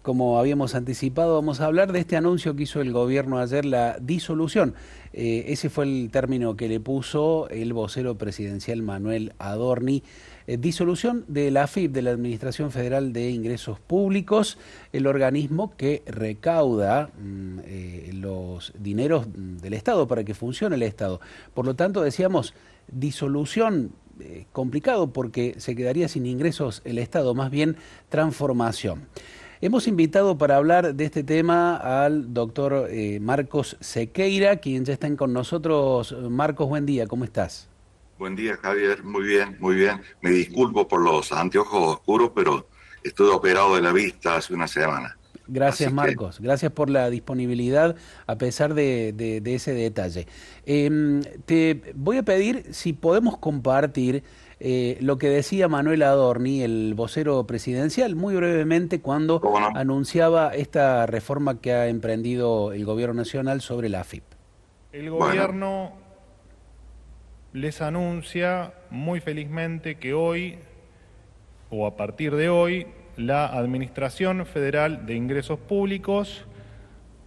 Como habíamos anticipado, vamos a hablar de este anuncio que hizo el gobierno ayer, la disolución. Ese fue el término que le puso el vocero presidencial Manuel Adorni. Disolución de la AFIP, de la Administración Federal de Ingresos Públicos, el organismo que recauda los dineros del Estado para que funcione el Estado. Por lo tanto, decíamos, disolución complicado porque se quedaría sin ingresos el Estado, más bien transformación. Hemos invitado para hablar de este tema al doctor Marcos Sequeira, quien ya está con nosotros. Marcos, buen día, ¿cómo estás? Buen día, Javier. Muy bien, muy bien. Me disculpo por los anteojos oscuros, pero estuve operado de la vista hace una semana. Gracias, Así que, Marcos. Gracias por la disponibilidad a pesar de ese detalle. Te voy a pedir si podemos compartir lo que decía Manuel Adorni, el vocero presidencial, muy brevemente cuando ¿cómo no? anunciaba esta reforma que ha emprendido el gobierno nacional sobre la AFIP. El Bueno, gobierno les anuncia muy felizmente que hoy, o a partir de hoy, la Administración Federal de Ingresos Públicos,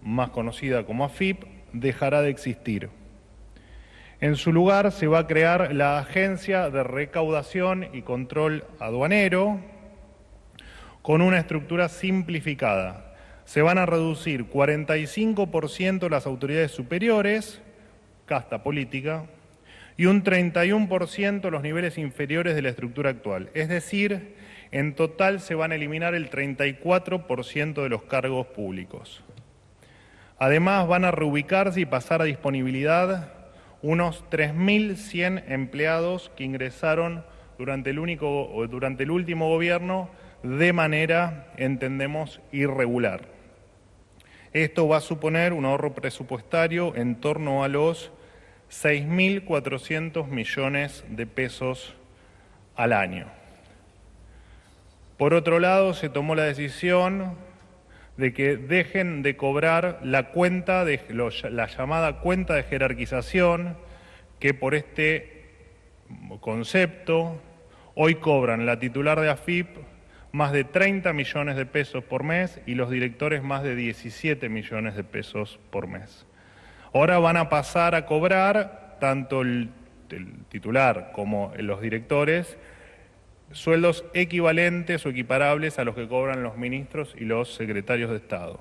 más conocida como AFIP, dejará de existir. En su lugar se va a crear la Agencia de Recaudación y Control Aduanero, con una estructura simplificada. Se van a reducir 45% las autoridades superiores, casta política, y un 31% los niveles inferiores de la estructura actual. Es decir, en total se van a eliminar el 34% de los cargos públicos. Además, van a reubicarse y pasar a disponibilidad unos 3.100 empleados que ingresaron durante el último gobierno de manera, entendemos, irregular. Esto va a suponer un ahorro presupuestario en torno a los 6.400 millones de pesos al año. Por otro lado, se tomó la decisión de que dejen de cobrar la llamada cuenta de jerarquización, que por este concepto hoy cobran la titular de AFIP más de 30 millones de pesos por mes y los directores más de 17 millones de pesos por mes. Ahora van a pasar a cobrar, tanto el titular como los directores, sueldos equivalentes o equiparables a los que cobran los ministros y los secretarios de Estado.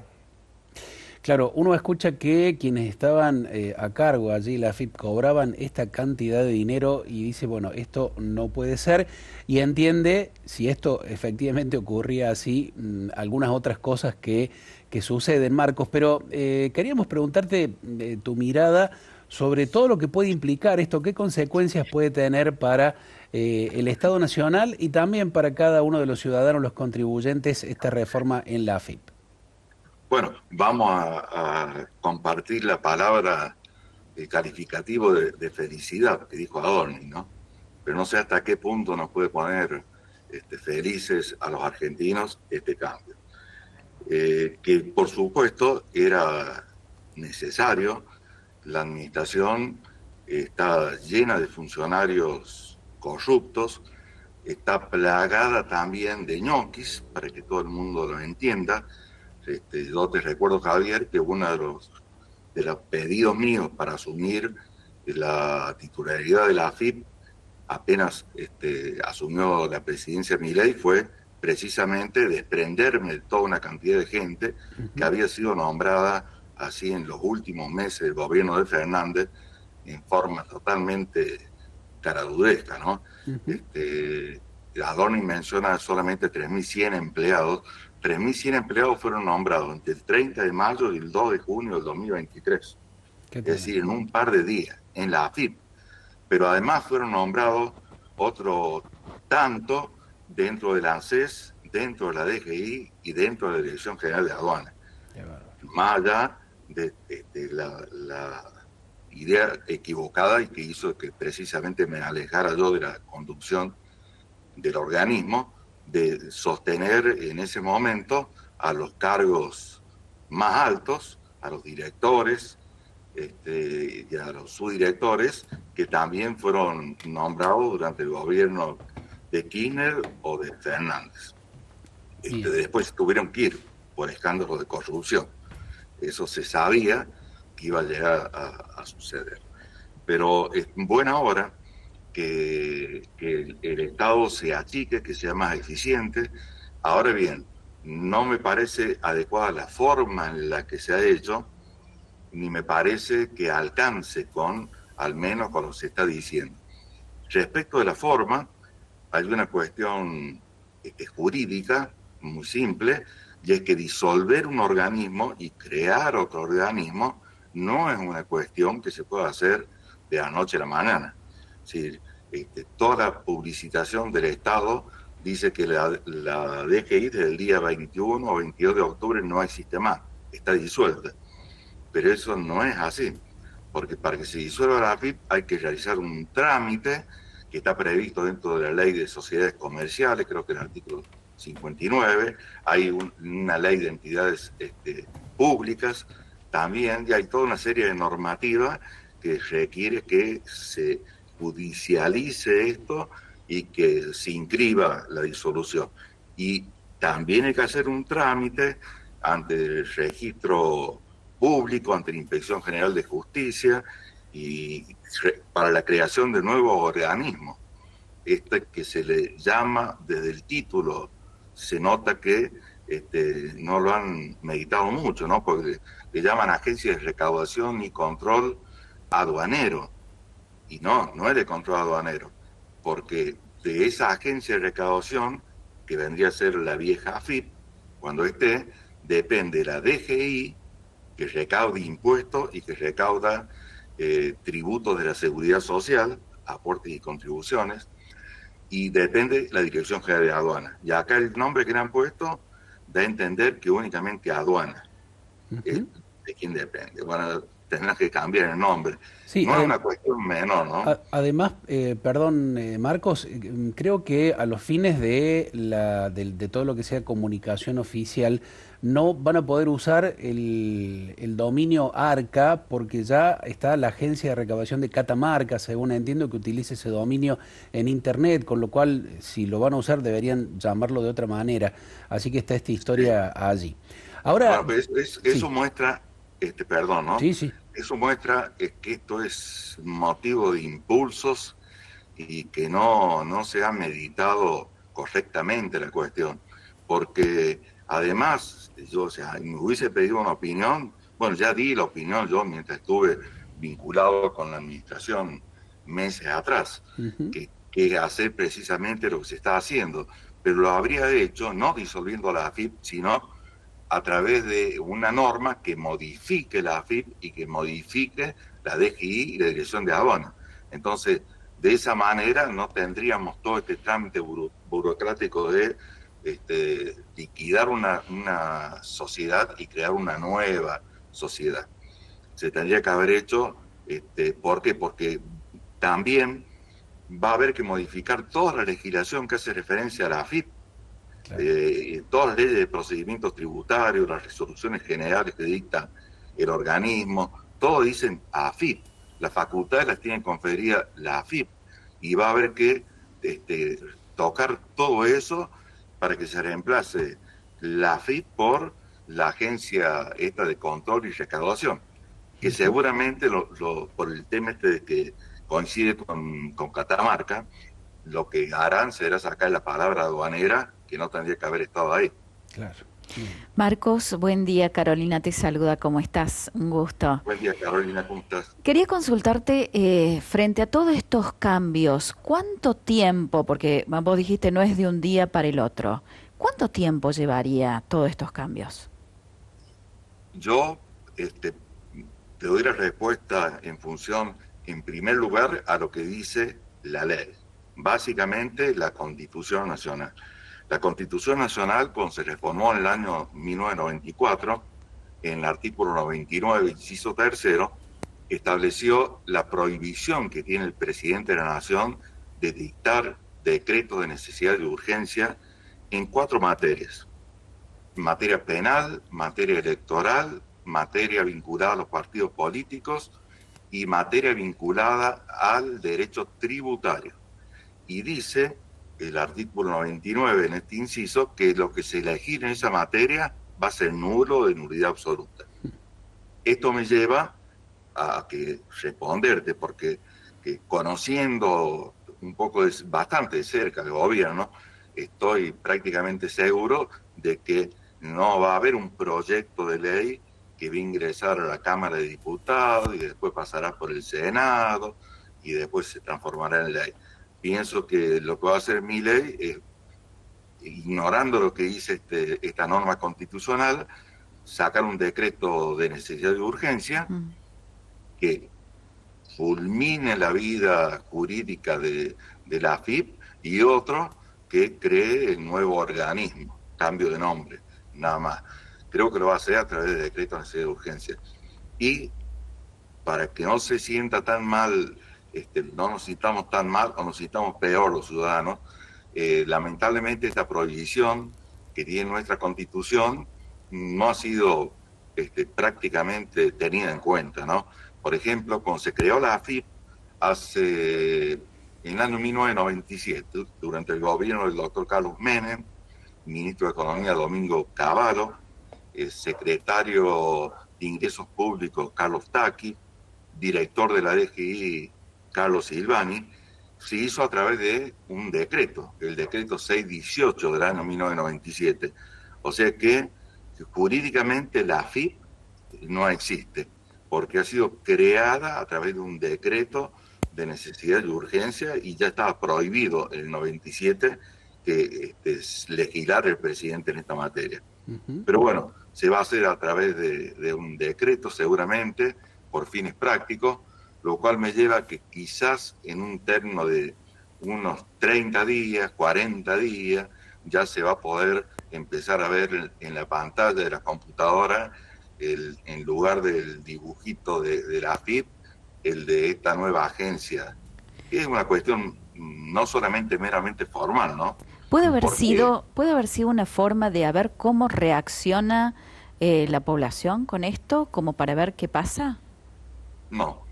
Claro, uno escucha que quienes estaban a cargo allí, la AFIP, cobraban esta cantidad de dinero y dice, bueno, esto no puede ser, y entiende, si esto efectivamente ocurría así, algunas otras cosas que suceden, Marcos, pero queríamos preguntarte tu mirada sobre todo lo que puede implicar esto, qué consecuencias puede tener para el Estado Nacional y también para cada uno de los ciudadanos, los contribuyentes, esta reforma en la AFIP. bueno, vamos a compartir la palabra calificativo de felicidad que dijo Adorni, ¿no? Pero no sé hasta qué punto nos puede poner felices a los argentinos este cambio. Que por supuesto era necesario. La administración está llena de funcionarios corruptos, está plagada también de ñoquis, para que todo el mundo lo entienda. Yo te recuerdo, Javier, que uno de los pedidos míos para asumir la titularidad de la AFIP, apenas asumió la presidencia Milei, fue precisamente desprenderme de toda una cantidad de gente que había sido nombrada así en los últimos meses del gobierno de Fernández en forma totalmente caradudesca, ¿no? Ujú. Adorni menciona solamente 3.100 empleados. 3.100 empleados fueron nombrados entre el 30 de mayo y el 2 de junio del 2023, Qué es decir, en tremendo. un par de días, en la AFIP. Pero además fueron nombrados otro tanto dentro del ANSES, dentro de la DGI y dentro de la Dirección General de Aduanas. Qué bárbaro. Más allá de la idea equivocada y que hizo que precisamente me alejara yo de la conducción del organismo, de sostener en ese momento a los cargos más altos, a los directores y a los subdirectores que también fueron nombrados durante el gobierno de Kirchner o de Fernández. Bien. Después tuvieron que ir. por escándalos de corrupción. Eso se sabía que iba a llegar a suceder. Pero es buena hora que el Estado se achique, que sea más eficiente. Ahora bien, no me parece adecuada la forma en la que se ha hecho, ni me parece que alcance al menos con lo que se está diciendo. Respecto de la forma, hay una cuestión jurídica muy simple, y es que disolver un organismo y crear otro organismo no es una cuestión que se pueda hacer de la noche a la mañana. Es decir, toda la publicitación del Estado dice que la DGI desde el día 21 o 22 de octubre no existe más, está disuelta. Pero eso no es así, porque para que se disuelva la AFIP hay que realizar un trámite que está previsto dentro de la ley de sociedades comerciales, creo que el artículo 59, hay una ley de entidades públicas también, y hay toda una serie de normativas que requiere que se judicialice esto y que se inscriba la disolución. Y también hay que hacer un trámite ante el registro público, ante la Inspección General de Justicia, y para la creación de nuevos organismos. Que se le llama desde el título, se nota que no lo han meditado mucho, ¿no? Porque le llaman Agencia de Recaudación y Control Aduanero, y no es de control aduanero, porque de esa agencia de recaudación, que vendría a ser la vieja AFIP, cuando depende la DGI, que recauda impuestos y que recauda tributos de la seguridad social, aportes y contribuciones, y depende la Dirección General de Aduana. Y acá el nombre que le han puesto da a entender que únicamente aduana es de quien depende. Bueno, tendrás que cambiar el nombre. Sí, No es una cuestión menor, ¿no? además, perdón, Marcos, creo que a los fines de todo lo que sea comunicación oficial, no van a poder usar el dominio ARCA, porque ya está la agencia de recabación de Catamarca, según entiendo, que utiliza ese dominio en Internet, con lo cual, si lo van a usar, deberían llamarlo de otra manera. Así que está esta historia allí. Ahora, Bueno, pues eso sí, muestra, perdón, ¿no? sí, sí. Eso muestra que esto es motivo de impulsos y que no se ha meditado correctamente la cuestión. Porque además, yo, o sea, me hubiese pedido una opinión, bueno, ya di la opinión yo mientras estuve vinculado con la administración meses atrás, Ujú. que hacer precisamente lo que se está haciendo, pero lo habría hecho no disolviendo la AFIP, sino a través de una norma que modifique la AFIP y que modifique la DGI y la Dirección de Aduana. Entonces, de esa manera no tendríamos todo este trámite burocrático de liquidar una sociedad y crear una nueva sociedad. Se tendría que haber hecho, ¿por qué? Porque también va a haber que modificar toda la legislación que hace referencia a la AFIP. Claro. Todas las leyes de procedimientos tributarios, las resoluciones generales que dicta el organismo, todo dicen AFIP. Las facultades las tienen conferidas la AFIP, y va a haber que tocar todo eso para que se reemplace la AFIP por la agencia esta de control y recaudación, que seguramente por el tema de que coincide con Catamarca, lo que harán será sacar la palabra aduanera, que no tendría que haber estado ahí. Claro. Marcos, buen día. Carolina te saluda. ¿Cómo estás? Un gusto. Buen día, Carolina, ¿cómo estás? Quería consultarte frente a todos estos cambios, ¿cuánto tiempo, porque vos dijiste no es de un día para el otro, ¿cuánto tiempo llevaría todos estos cambios? Yo te doy la respuesta en función, en primer lugar, a lo que dice la ley. Básicamente, la Constitución Nacional. La Constitución Nacional, cuando se reformó en el año 1994, en el artículo 99, inciso tercero, estableció la prohibición que tiene el presidente de la Nación de dictar decretos de necesidad y urgencia en 4 materias: materia penal, materia electoral, materia vinculada a los partidos políticos y materia vinculada al derecho tributario. Y dice el artículo 99 en este inciso que lo que se legisla en esa materia va a ser nulo de nulidad absoluta. Esto me lleva a que responderte, porque que conociendo un poco, bastante de cerca el gobierno, estoy prácticamente seguro de que no va a haber un proyecto de ley que va a ingresar a la Cámara de Diputados y después pasará por el Senado y después se transformará en ley. Pienso que lo que va a hacer mi ley es, ignorando lo que dice esta norma constitucional, sacar un decreto de necesidad y urgencia que fulmine la vida jurídica de la AFIP y otro que cree el nuevo organismo, cambio de nombre, nada más. Creo que lo va a hacer a través de decreto de necesidad de urgencia. Y para que no se sienta tan mal, no nos sintamos tan mal o nos sintamos peor los ciudadanos, lamentablemente esta prohibición que tiene nuestra Constitución no ha sido prácticamente tenida en cuenta, ¿no? Por ejemplo, cuando se creó la AFIP en el año 1997, durante el gobierno del doctor Carlos Menem, ministro de Economía Domingo Cavallo, el secretario de Ingresos Públicos Carlos Tacchi, director de la DGI Carlos Silvani, se hizo a través de un decreto, el decreto 618 del año 1997. O sea que jurídicamente la AFIP no existe, porque ha sido creada a través de un decreto de necesidad y urgencia y ya estaba prohibido en el 97 que legislar el presidente en esta materia. Pero bueno, se va a hacer a través de un decreto seguramente por fines prácticos, lo cual me lleva a que quizás en un término de unos 30 días, 40 días, ya se va a poder empezar a ver en la pantalla de la computadora, en lugar del dibujito de la AFIP, el de esta nueva agencia. Es una cuestión no solamente meramente formal, ¿no? ¿Puede haber sido una forma de ver cómo reacciona la población con esto, como para ver qué pasa? No.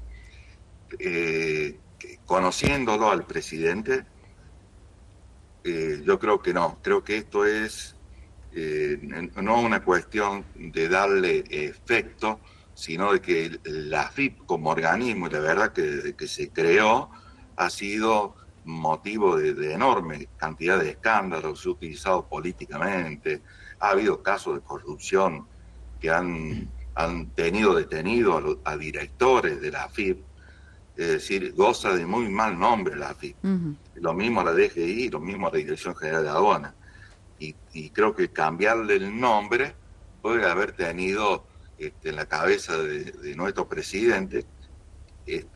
Conociéndolo al presidente, yo creo que no. Creo que esto es no una cuestión de darle efecto, sino de que la AFIP como organismo, y la verdad que desde que se creó, ha sido motivo de enorme cantidad de escándalos, se ha utilizado políticamente, ha habido casos de corrupción que han tenido detenido a directores de la AFIP, es decir, goza de muy mal nombre la AFIP. Lo mismo a la DGI, lo mismo a la Dirección General de Aduana. Y creo que cambiarle el nombre puede haber tenido en la cabeza de nuestro presidente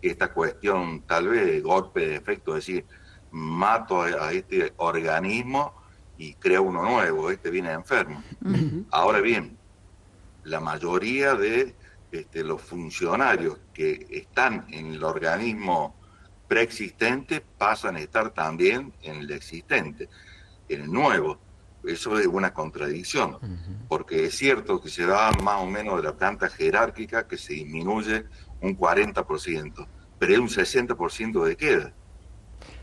esta cuestión, tal vez golpe de efecto, es decir, mato a este organismo y creo uno nuevo, viene enfermo. Ahora bien, la mayoría de los funcionarios que están en el organismo preexistente pasan a estar también en el existente, en el nuevo. Eso es una contradicción, porque es cierto que se da más o menos de la planta jerárquica que se disminuye un 40%, pero hay un 60% de queda.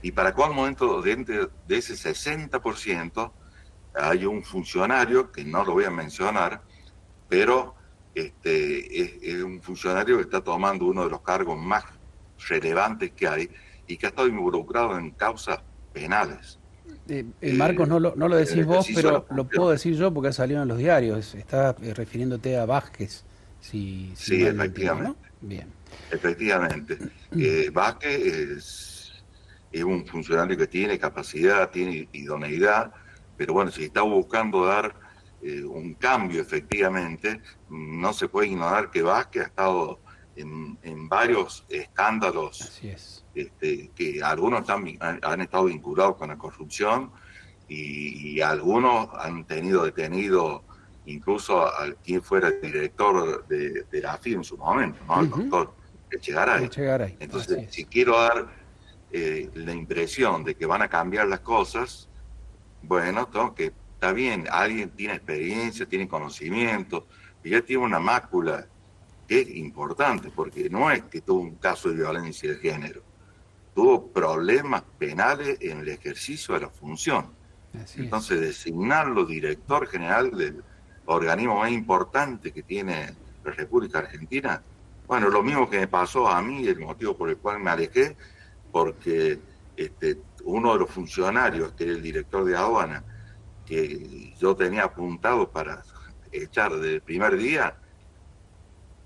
Y para cuál momento dentro de ese 60% hay un funcionario, que no lo voy a mencionar, pero es un funcionario que está tomando uno de los cargos más relevantes que hay y que ha estado involucrado en causas penales. Marcos, no lo decís vos, pero lo puedo decir yo porque ha salido en los diarios. Estás refiriéndote a Vázquez. Si sí, mal efectivamente. Entiendo, ¿no? Bien. Efectivamente. Vázquez es un funcionario que tiene capacidad, tiene idoneidad, pero bueno, si está buscando dar un cambio efectivamente, no se puede ignorar que Vázquez ha estado en varios escándalos. Así es. Que algunos han estado vinculados con la corrupción y algunos han tenido detenido incluso a quien fuera el director de la AFI en su momento, ¿no? El doctor Echegaray. Entonces, si quiero dar la impresión de que van a cambiar las cosas, bueno, que está bien, alguien tiene experiencia, tiene conocimiento, y ya tiene una mácula que es importante, porque no es que tuvo un caso de violencia de género, tuvo problemas penales en el ejercicio de la función. Entonces, designarlo director general organismo más importante que tiene la República Argentina. Bueno, lo mismo que me pasó a mí, el motivo por el cual me alejé, porque uno de los funcionarios, que era el director de aduana, que yo tenía apuntado para echar desde el primer día,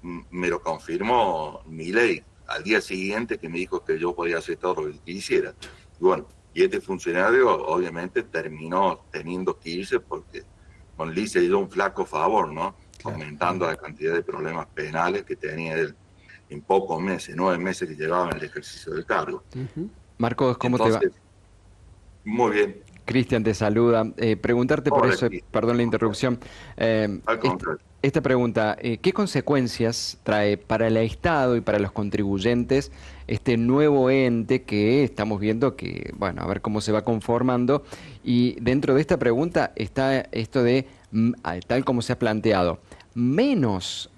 me lo confirmó Milei al día siguiente, que me dijo que yo podía hacer todo lo que quisiera. Y bueno, y este funcionario obviamente terminó teniendo que irse porque le hice yo un flaco favor, ¿no? Claro. Aumentando la cantidad de problemas penales que tenía él en pocos meses, 9 meses que llevaba en el ejercicio del cargo. Marcos, ¿cómo Entonces, te va? Muy bien. Cristian te saluda. Preguntarte por Hola, eso, Cristian. perdón la interrupción. Al contrario. Esta pregunta, ¿qué consecuencias trae para el Estado y para los contribuyentes este nuevo ente que estamos viendo que, bueno, a ver cómo se va conformando? Y dentro de esta pregunta está esto de, tal como se ha planteado, menos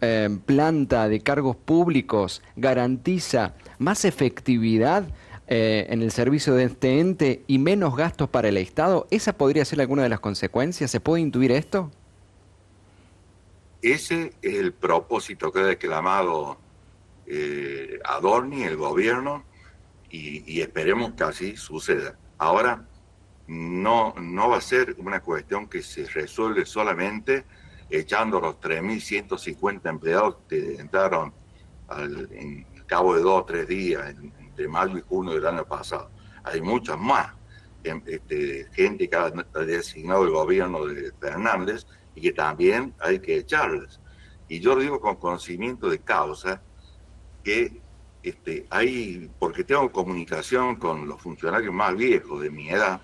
planta de cargos públicos garantiza más efectividad en el servicio de este ente y menos gastos para el Estado. ¿Esa podría ser alguna de las consecuencias? ¿Se puede intuir esto? Ese es el propósito que ha declamado Adorni, el gobierno, y esperemos que así suceda. Ahora, no va a ser una cuestión que se resuelve solamente echando los 3.150 empleados que entraron en cabo de 2 o 3 días, entre mayo y junio del año pasado. Hay muchas más gente que ha designado el gobierno de Fernández y que también hay que echarles. Y yo lo digo con conocimiento de causa, que porque tengo comunicación con los funcionarios más viejos de mi edad,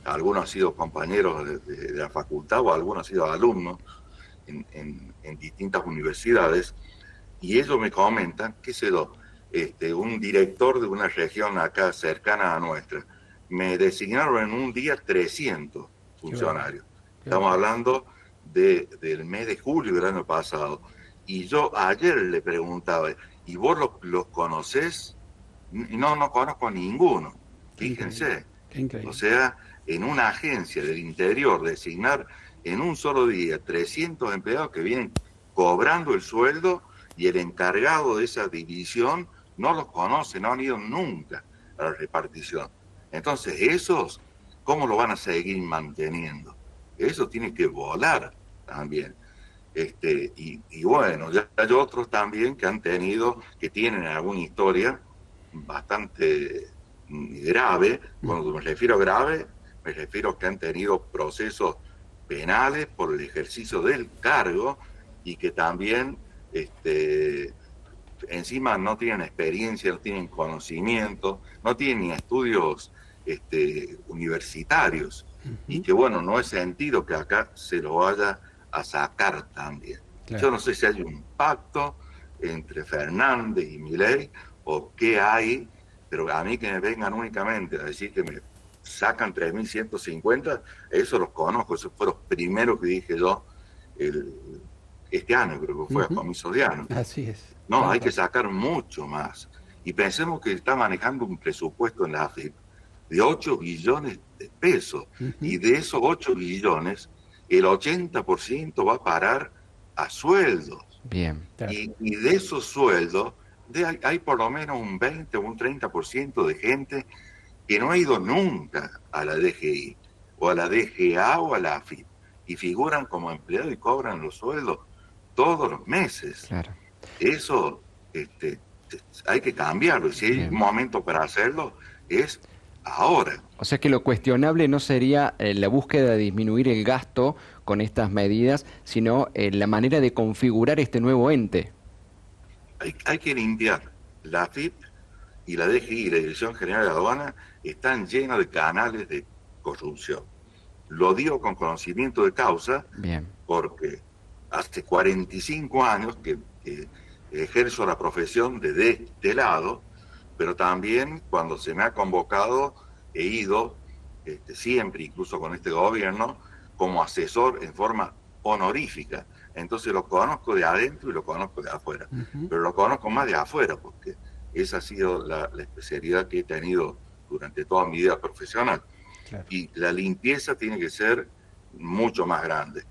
algunos han sido compañeros de la facultad o algunos han sido alumnos en distintas universidades, y ellos me comentan, qué sé yo, un director de una región acá cercana a nuestra, me designaron en un día 300 funcionarios. Estamos hablando del mes de julio del año pasado. Y yo ayer le preguntaba, ¿y vos los conocés? No conozco a ninguno. Fíjense. Increíble. O sea, en una agencia del interior, designar en un solo día 300 empleados que vienen cobrando el sueldo, y el encargado de esa división no los conoce, no han ido nunca a la repartición. Entonces, esos, ¿cómo lo van a seguir manteniendo? Eso tiene que volar también. Y bueno, ya hay otros también que tienen alguna historia bastante grave. Cuando me refiero a grave, me refiero a que han tenido procesos penales por el ejercicio del cargo y que también encima no tienen experiencia, no tienen conocimiento, no tienen ni estudios universitarios. Y que bueno, no es sentido que acá se lo vaya a sacar también. Claro. Yo no sé si hay un pacto entre Fernández y Milei o qué hay, pero a mí que me vengan únicamente a decir que me sacan 3.150, eso los conozco, esos fueron los primeros que dije yo este año, creo que fue a comienzos de año. Así es. No, hay que sacar mucho más. Y pensemos que está manejando un presupuesto en la AFIP de 8 billones de pesos. Y de esos 8 billones, el 80% va a parar a sueldos. Bien. Claro. Y de esos sueldos, hay por lo menos un 20 o un 30% de gente que no ha ido nunca a la DGI, o a la DGA o a la AFIP, y figuran como empleados y cobran los sueldos todos los meses. Claro. Eso hay que cambiarlo, y si hay un momento para hacerlo, es ahora. O sea que lo cuestionable no sería la búsqueda de disminuir el gasto con estas medidas, sino la manera de configurar este nuevo ente. Hay que limpiar. La AFIP y la DGI y la Dirección General de Aduana están llenas de canales de corrupción. Lo digo con conocimiento de causa, Bien. porque hace 45 años que ejerzo la profesión de este lado, pero también cuando se me ha convocado he ido siempre, incluso con este gobierno, como asesor en forma honorífica. Entonces lo conozco de adentro y lo conozco de afuera, pero lo conozco más de afuera porque esa ha sido la especialidad que he tenido durante toda mi vida profesional. Claro. Y la limpieza tiene que ser mucho más grande.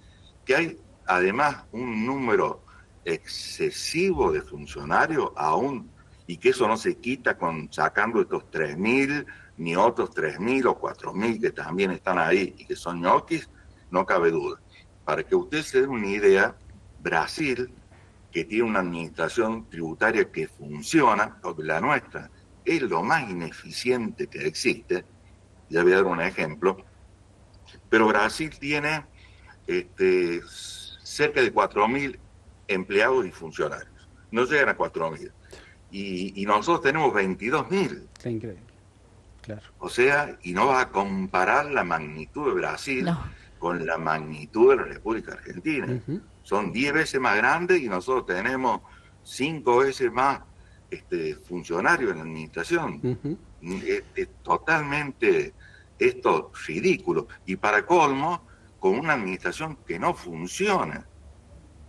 Que además un número excesivo de funcionarios aún, y que eso no se quita con sacando estos 3.000, ni otros 3.000 o 4.000 que también están ahí y que son ñoquis, no cabe duda. Para que usted se dé una idea, Brasil, que tiene una administración tributaria que funciona, porque la nuestra es lo más ineficiente que existe, ya voy a dar un ejemplo, pero Brasil tiene cerca de 4.000 empleados y funcionarios. No llegan a 4.000. Y nosotros tenemos 22.000. Qué increíble, claro. O sea, y no vas a comparar la magnitud de Brasil No. con la magnitud de la República Argentina. Ujú. Son 10 veces más grandes y nosotros tenemos 5 veces más funcionarios en la administración. Ujú. Es totalmente esto ridículo. Y para colmo, con una administración que no funciona.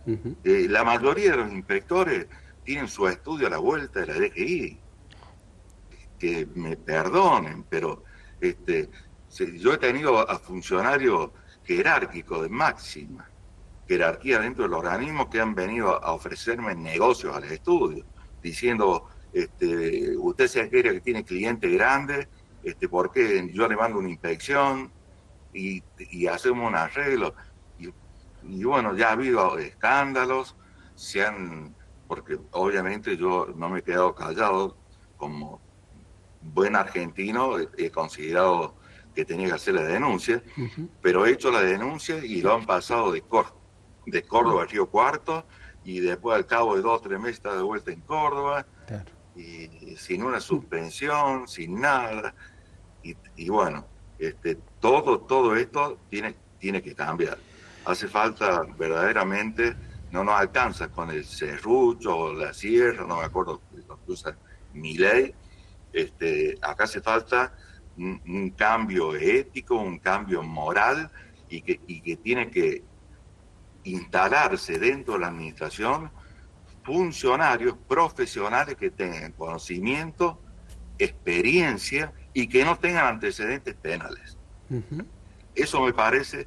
Ujú. La mayoría de los inspectores tienen su estudio a la vuelta de la DGI. Que me perdonen, pero yo he tenido a funcionarios jerárquicos de máxima jerarquía dentro del organismo que han venido a ofrecerme negocios al estudio, diciendo, usted se cree que tiene clientes grandes, ¿por qué yo le mando una inspección y hacemos un arreglo? Y bueno, ya ha habido escándalos, porque obviamente yo no me he quedado callado como buen argentino, he considerado que tenía que hacer la denuncia, Ujú. pero he hecho la denuncia y lo han pasado de Córdoba a Río Cuarto, y después al cabo de 2 o 3 meses está de vuelta en Córdoba, Claro. y sin una suspensión, sin nada, y bueno, todo esto tiene que cambiar. Hace falta verdaderamente, no nos alcanza con el serrucho o la sierra, no me acuerdo lo que usa Milei. Acá hace falta un cambio ético, un cambio moral, y que tiene que instalarse dentro de la administración funcionarios profesionales que tengan conocimiento, experiencia y que no tengan antecedentes penales. Ujú. Eso me parece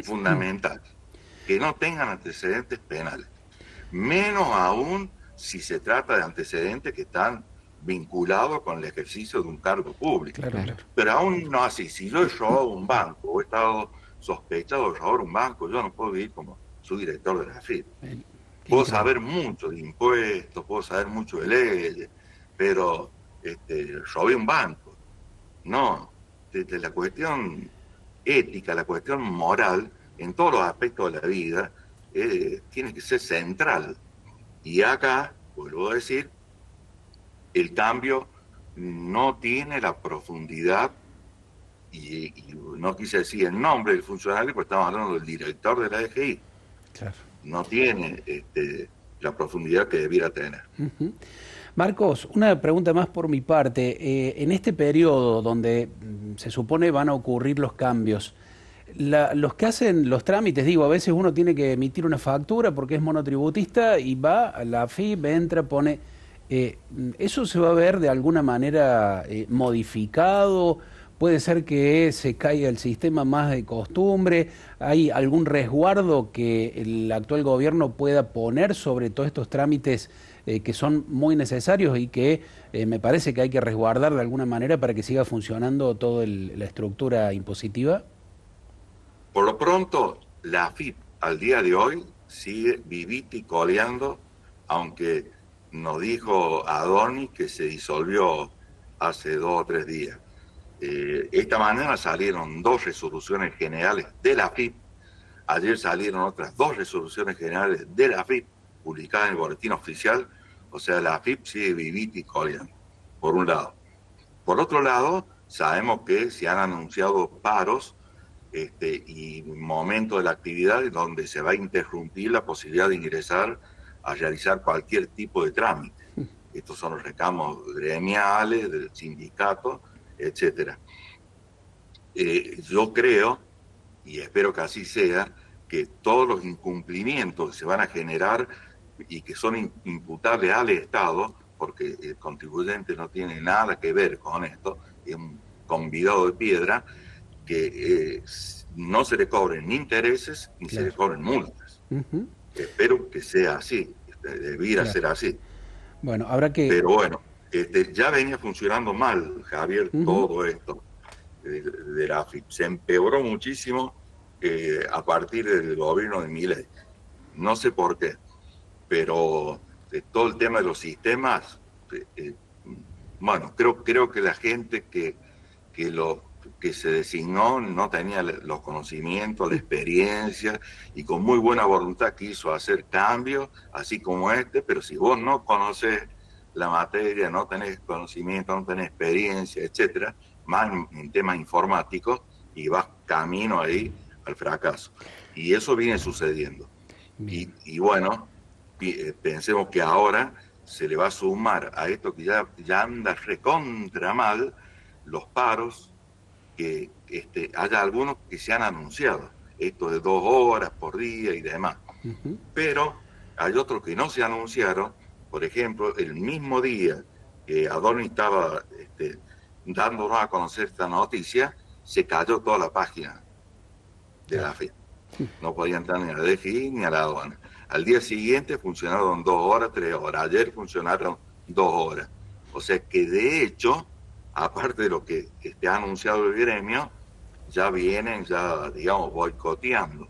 fundamental, que no tengan antecedentes penales. Menos aún si se trata de antecedentes que están vinculados con el ejercicio de un cargo público. Claro, Claro. claro. Pero aún no así. Si yo he robado un banco o he estado sospechado de robar un banco, yo no puedo ir como subdirector de la AFIP. Puedo Increíble. saber mucho de impuestos, puedo saber mucho de leyes, pero robé un banco. No, desde la cuestión ética, la cuestión moral, en todos los aspectos de la vida, tiene que ser central. Y acá, vuelvo a decir, el cambio no tiene la profundidad, y no quise decir el nombre del funcionario, porque estamos hablando del director de la DGI. Claro. No tiene la profundidad que debiera tener. Ujú. Marcos, una pregunta más por mi parte. En este periodo donde se supone van a ocurrir los cambios, los que hacen los trámites, digo, a veces uno tiene que emitir una factura porque es monotributista y va a la AFIP, entra, pone... ¿eso se va a ver de alguna manera modificado? ¿Puede ser que se caiga el sistema más de costumbre? ¿Hay algún resguardo que el actual gobierno pueda poner sobre todos estos trámites que son muy necesarios y que me parece que hay que resguardar de alguna manera para que siga funcionando toda la estructura impositiva? Por lo pronto, la AFIP al día de hoy sigue vivita y coleando, aunque nos dijo Adorni que se disolvió hace 2 o 3 días. Esta mañana salieron 2 resoluciones generales de la AFIP. Ayer salieron otras 2 resoluciones generales de la AFIP publicadas en el boletín oficial. O sea, la AFIP sigue vivita y coleando, por un lado. Por otro lado, sabemos que se han anunciado paros y momentos de la actividad donde se va a interrumpir la posibilidad de ingresar a realizar cualquier tipo de trámite. Estos son los reclamos gremiales del sindicato, etcétera. Yo creo, y espero que así sea, que todos los incumplimientos que se van a generar y que son imputables al Estado, porque el contribuyente no tiene nada que ver con esto, es un convidado de piedra, que no se le cobren ni intereses ni se le Claro. cobren multas. Ujú. Espero que sea así, debiera Claro. ser así. Bueno, habrá que... Pero bueno, ya venía funcionando mal, Javier, Ujú. todo esto de la AFIP. Se empeoró muchísimo a partir del gobierno de Milei. No sé por qué, pero todo el tema de los sistemas, bueno, creo que la gente que, lo, que se designó no tenía los conocimientos, la experiencia y con muy buena voluntad quiso hacer cambios, así como este, pero si vos no conoces la materia, no tenés conocimiento, no tenés experiencia, etcétera, más en temas informáticos, y vas camino ahí al fracaso. Y eso viene sucediendo. Bien. Y bueno, pensemos que ahora se le va a sumar a esto que ya anda recontra mal, los paros, que haya algunos que se han anunciado, esto de 2 horas por día y demás. Ujú. Pero hay otros que no se anunciaron. Por ejemplo, el mismo día que Adorni estaba dándonos a conocer esta noticia, se cayó toda la página de la Claro. FIP. No podía entrar ni a la DGI ni a la aduana. Al día siguiente funcionaron 2 horas, 3 horas. Ayer funcionaron 2 horas. O sea que de hecho, aparte de lo que ha anunciado el gremio, ya vienen, digamos, boicoteando,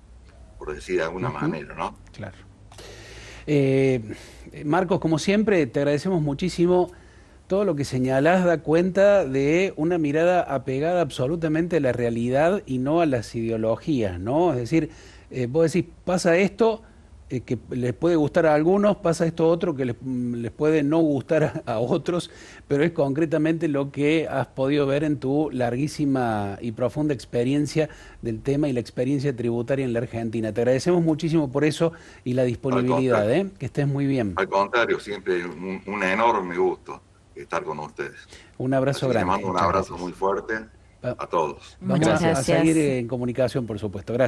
por decir de alguna Ujú. manera, ¿no? Claro. Eh, Marcos, como siempre, te agradecemos muchísimo. Todo lo que señalás da cuenta de una mirada apegada absolutamente a la realidad y no a las ideologías, ¿no? Es decir, vos decís, pasa esto que les puede gustar a algunos, pasa esto otro que les puede no gustar a otros, pero es concretamente lo que has podido ver en tu larguísima y profunda experiencia del tema y la experiencia tributaria en la Argentina. Te agradecemos muchísimo por eso y la Al disponibilidad, contrario, ¿eh? Que estés muy bien. al contrario, siempre un enorme gusto estar con ustedes. Un abrazo Así que les grande. mando un Muchas abrazo gracias. muy fuerte a todos. Vamos Muchas Gracias. a seguir gracias. en comunicación, por supuesto. Gracias.